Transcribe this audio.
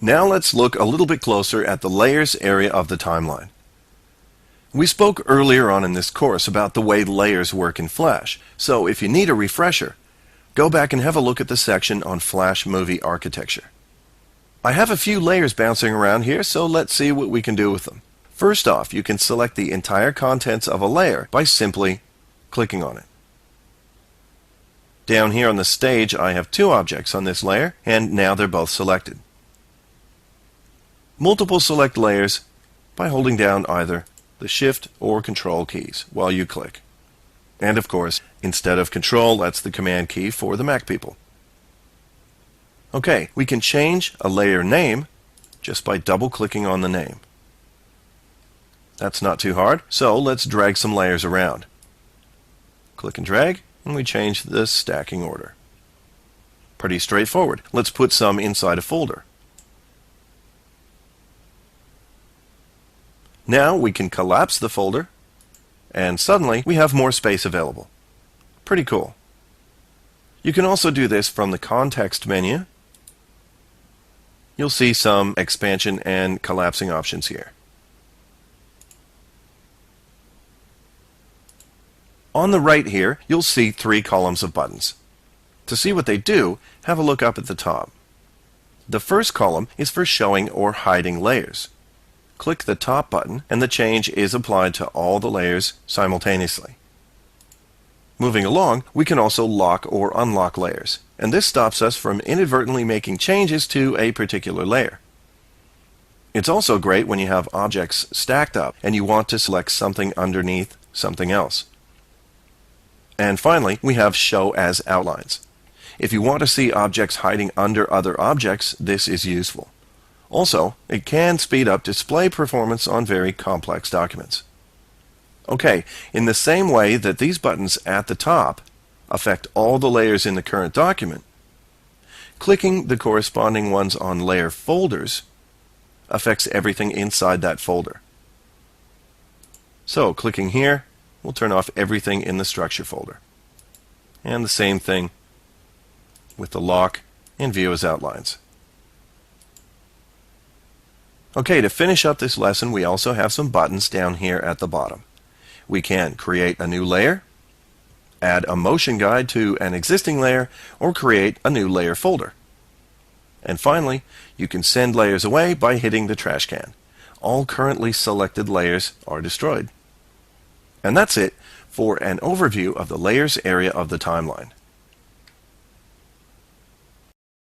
Now let's look a little bit closer at the layers area of the timeline. We spoke earlier on in this course about the way layers work in Flash, so if you need a refresher, go back and have a look at the section on Flash movie architecture. I have a few layers bouncing around here, so let's see what we can do with them. First off, you can select the entire contents of a layer by simply clicking on it. Down here on the stage, I have two objects on this layer, and now they're both selected. Multiple select layers by holding down either the Shift or Control keys while you click. And of course, instead of Control, that's the Command key for the Mac people. Okay, we can change a layer name just by double-clicking on the name. That's not too hard, so let's drag some layers around. Click and drag, and we change the stacking order. Pretty straightforward. Let's put some inside a folder. Now we can collapse the folder, and suddenly we have more space available. Pretty cool. You can also do this from the context menu. You'll see some expansion and collapsing options here. On the right here, you'll see 3 columns of buttons. To see what they do, have a look up at the top. The first column is for showing or hiding layers. Click the top button and the change is applied to all the layers simultaneously. Moving along, we can also lock or unlock layers, and this stops us from inadvertently making changes to a particular layer. It's also great when you have objects stacked up and you want to select something underneath something else. And finally, we have Show as Outlines. If you want to see objects hiding under other objects, this is useful. Also, it can speed up display performance on very complex documents. Okay, in the same way that these buttons at the top affect all the layers in the current document, clicking the corresponding ones on layer folders affects everything inside that folder. So, clicking here will turn off everything in the structure folder. And the same thing with the lock and View as Outlines. Okay, to finish up this lesson, we also have some buttons down here at the bottom. We can create a new layer, add a motion guide to an existing layer, or create a new layer folder. And finally, you can send layers away by hitting the trash can. All currently selected layers are destroyed. And that's it for an overview of the layers area of the timeline.